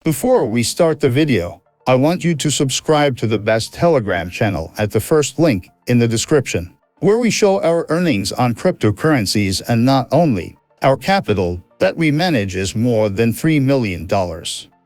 Before we start the video, I want you to subscribe to the best Telegram channel at the first link in the description, where we show our earnings on cryptocurrencies, and not only. Our capital that we manage is more than $3 million.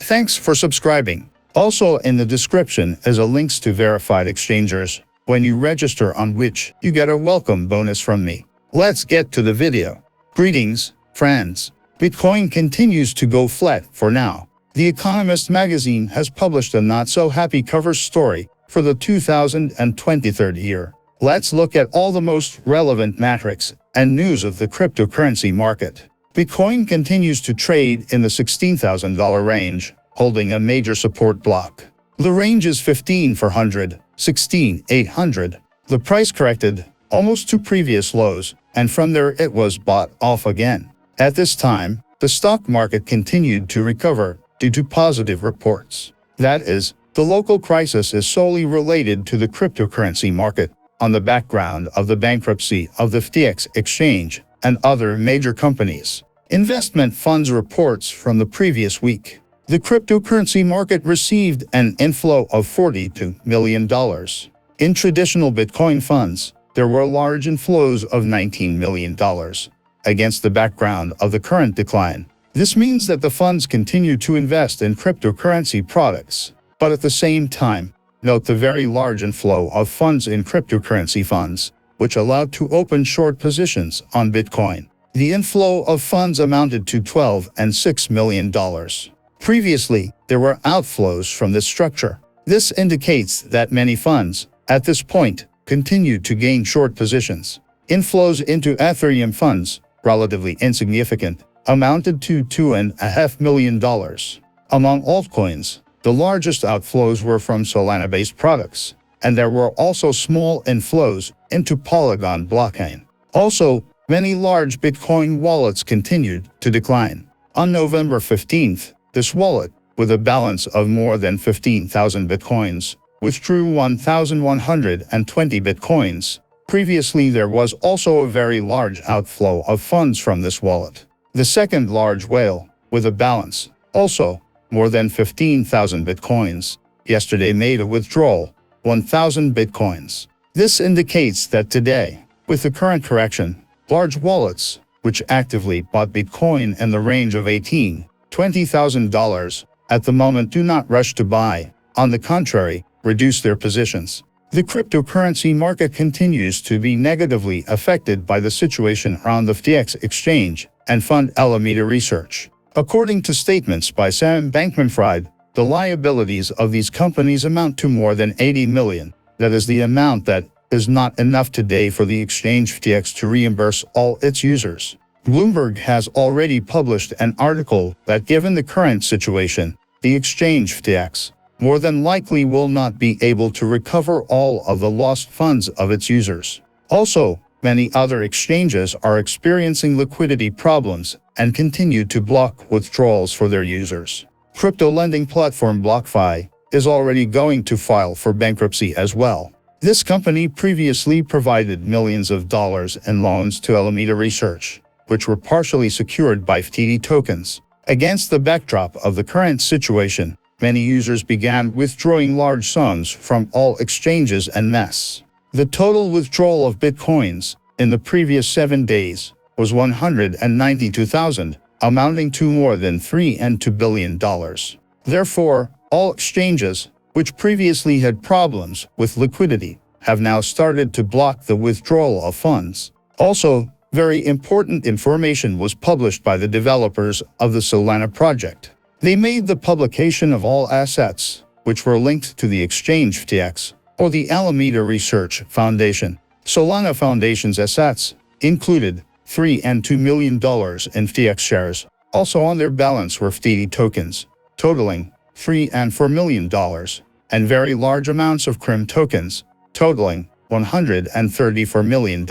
Thanks for subscribing. Also in the description is a links to verified exchanges when you register, on which you get a welcome bonus from me. Let's get to the video. Greetings, friends. Bitcoin continues to go flat for now. The Economist magazine has published a not-so-happy cover story for the 2023 year. Let's look at all the most relevant metrics and news of the cryptocurrency market. Bitcoin continues to trade in the $16,000 range, holding a major support block. The range is 15,400, 16,800. The price corrected almost to previous lows, and from there it was bought off again. At this time, the stock market continued to recover due to positive reports. That is, the local crisis is solely related to the cryptocurrency market, on the background of the bankruptcy of the FTX exchange and other major companies. Investment funds reports from the previous week. The cryptocurrency market received an inflow of $42 million. In traditional Bitcoin funds, there were large inflows of $19 million. Against the background of the current decline, this means that the funds continue to invest in cryptocurrency products. But at the same time, note the very large inflow of funds in cryptocurrency funds, which allowed to open short positions on Bitcoin. The inflow of funds amounted to $12 and $6 million. Previously, there were outflows from this structure. This indicates that many funds, at this point, continue to gain short positions. Inflows into Ethereum funds, relatively insignificant, amounted to $2.5 million. Among altcoins, the largest outflows were from Solana-based products, and there were also small inflows into Polygon blockchain. Also, many large Bitcoin wallets continued to decline. On November 15th, this wallet, with a balance of more than 15,000 Bitcoins, withdrew 1,120 Bitcoins. Previously, there was also a very large outflow of funds from this wallet. The second large whale, with a balance, also, more than 15,000 Bitcoins, yesterday made a withdrawal, 1,000 Bitcoins. This indicates that today, with the current correction, large wallets, which actively bought Bitcoin in the range of $18,000 to $20,000, at the moment do not rush to buy. On the contrary, reduce their positions. The cryptocurrency market continues to be negatively affected by the situation around the FTX exchange and fund Alameda Research. According to statements by Sam Bankman-Fried, the liabilities of these companies amount to more than $80 million. That is the amount that is not enough today for the exchange FTX to reimburse all its users. Bloomberg has already published an article that given the current situation, the exchange FTX more than likely will not be able to recover all of the lost funds of its users. Also, many other exchanges are experiencing liquidity problems and continue to block withdrawals for their users. Crypto lending platform BlockFi is already going to file for bankruptcy as well. This company previously provided millions of dollars in loans to Alameda Research, which were partially secured by FTT tokens. Against the backdrop of the current situation, many users began withdrawing large sums from all exchanges en masse. The total withdrawal of Bitcoins in the previous 7 days was 192,000, amounting to more than $3.2 billion. Therefore, all exchanges, which previously had problems with liquidity, have now started to block the withdrawal of funds. Also, very important information was published by the developers of the Solana project. They made the publication of all assets, which were linked to the exchange FTX, or the Alameda Research Foundation. Solana Foundation's assets included $3.2 million in FTX shares. Also on their balance were FTT tokens, totaling $3.4 million, and very large amounts of CRIM tokens, totaling $134 million.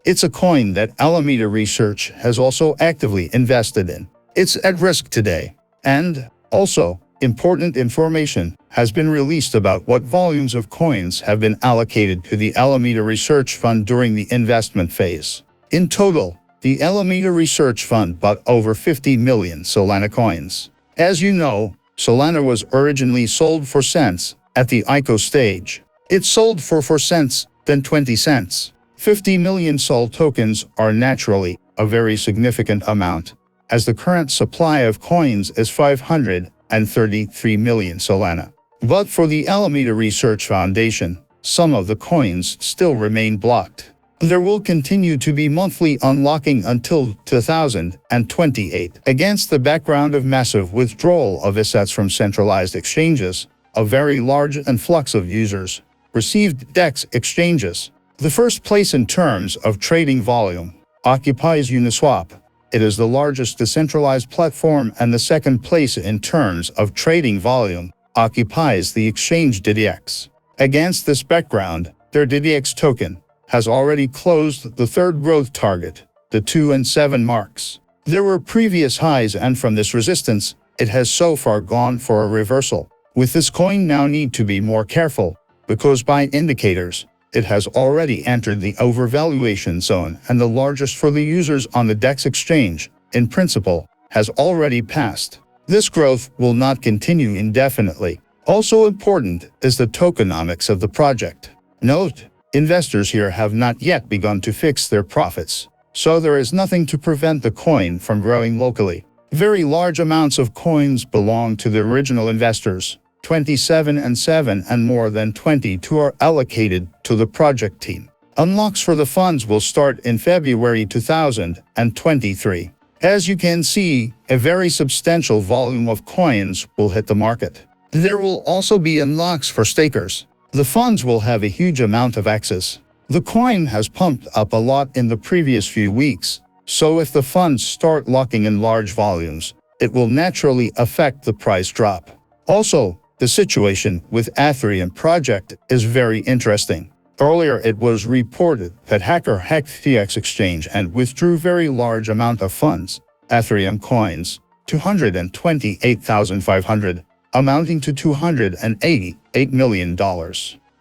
It's a coin that Alameda Research has also actively invested in. It's at risk today. And, also, important information has been released about what volumes of coins have been allocated to the Alameda Research Fund during the investment phase. In total, the Alameda Research Fund bought over 50 million Solana coins. As you know, Solana was originally sold for cents at the ICO stage. It sold for 4 cents, then 20 cents. 50 million SOL tokens are naturally a very significant amount, as the current supply of coins is 533 million Solana. But for the Alameda Research Foundation, some of the coins still remain blocked. There will continue to be monthly unlocking until 2028. Against the background of massive withdrawal of assets from centralized exchanges, a very large influx of users received DEX exchanges. The first place in terms of trading volume occupies Uniswap. It is the largest decentralized platform, and the second place in terms of trading volume occupies the exchange DDX. Against this background, their DDX token has already closed the third growth target, the 2 and 7 marks. There were previous highs, and from this resistance, it has so far gone for a reversal. With this coin now need to be more careful, because by indicators, it has already entered the overvaluation zone, and the largest for the users on the DEX exchange, in principle, has already passed. This growth will not continue indefinitely. Also important is the tokenomics of the project. Note, investors here have not yet begun to fix their profits, so there is nothing to prevent the coin from growing locally. Very large amounts of coins belong to the original investors. 27 and 7 and more than 22 are allocated to the project team. Unlocks for the funds will start in February 2023. As you can see, a very substantial volume of coins will hit the market. There will also be unlocks for stakers. The funds will have a huge amount of access. The coin has pumped up a lot in the previous few weeks, so if the funds start locking in large volumes, it will naturally affect the price drop. Also, the situation with Ethereum project is very interesting. Earlier it was reported that hacker hacked TX exchange and withdrew very large amount of funds, Ethereum coins, 228,500, amounting to $288 million.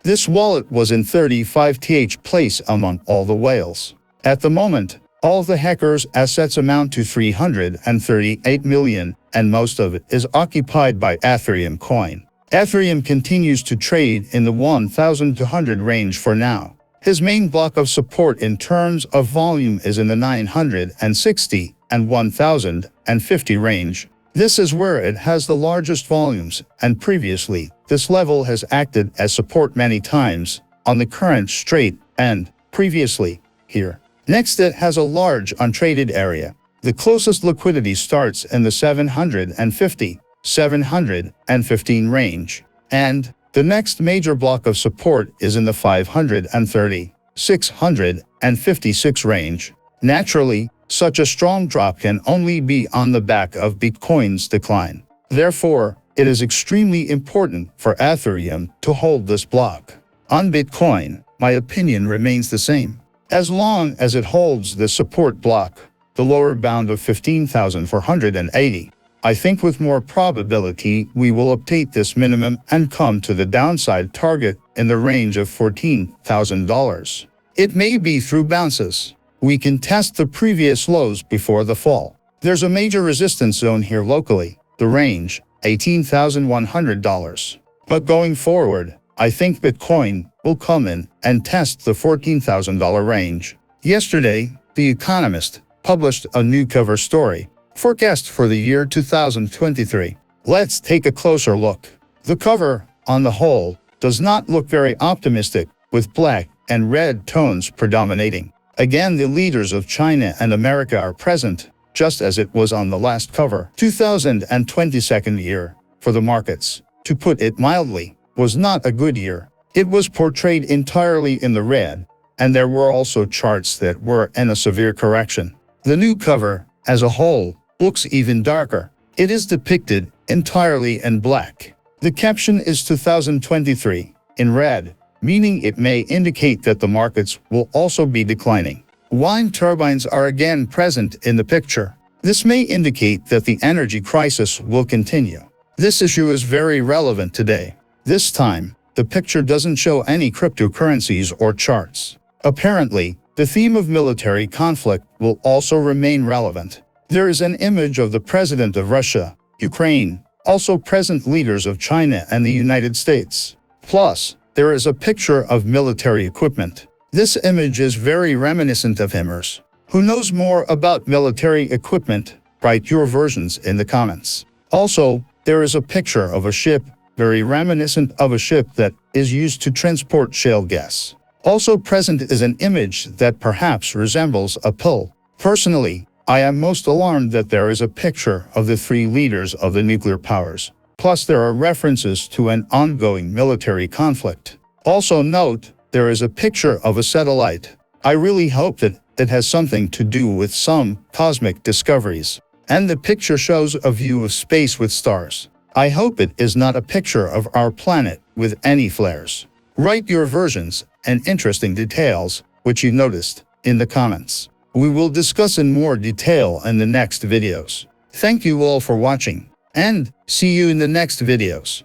This wallet was in 35th place among all the whales. At the moment, all the hackers' assets amount to 338 million, and most of it is occupied by Ethereum coin. Ethereum continues to trade in the 1,200 range for now. His main block of support in terms of volume is in the 960 and 1,050 range. This is where it has the largest volumes, and previously, this level has acted as support many times on the current straight and previously here. Next, it has a large untraded area. The closest liquidity starts in the 750, 715 range, and the next major block of support is in the 530, 656 range. Naturally, such a strong drop can only be on the back of Bitcoin's decline. Therefore, it is extremely important for Ethereum to hold this block. On Bitcoin, my opinion remains the same. As long as it holds the support block, the lower bound of 15,480, I think with more probability we will update this minimum and come to the downside target in the range of $14,000. It may be through bounces. We can test the previous lows before the fall. There's a major resistance zone here locally, the range, $18,100. But going forward, I think Bitcoin will come in and test the $14,000 range. Yesterday, The Economist published a new cover story, forecast for the year 2023. Let's take a closer look. The cover, on the whole, does not look very optimistic, with black and red tones predominating. Again, the leaders of China and America are present, just as it was on the last cover. 2022 year, for the markets, to put it mildly, was not a good year. It was portrayed entirely in the red, and there were also charts that were in a severe correction. The new cover, as a whole, looks even darker. It is depicted entirely in black. The caption is 2023, in red, meaning it may indicate that the markets will also be declining. Wind turbines are again present in the picture. This may indicate that the energy crisis will continue. This issue is very relevant today. This time, the picture doesn't show any cryptocurrencies or charts. Apparently, the theme of military conflict will also remain relevant. There is an image of the president of Russia, Ukraine, Also present leaders of China and the United States. Plus, there is a picture of military equipment. This image is very reminiscent of Himmers. Who knows more about military equipment? Write your versions in the comments. Also, there is a picture of a ship, very reminiscent of a ship that is used to transport shale gas. Also present is an image that perhaps resembles a pill. Personally, I am most alarmed that there is a picture of the 3 leaders of the nuclear powers. Plus, there are references to an ongoing military conflict. Also note, there is a picture of a satellite. I really hope that it has something to do with some cosmic discoveries. And the picture shows a view of space with stars. I hope it is not a picture of our planet with any flares. Write your versions and interesting details, which you noticed, in the comments. We will discuss in more detail in the next videos. Thank you all for watching, and see you in the next videos.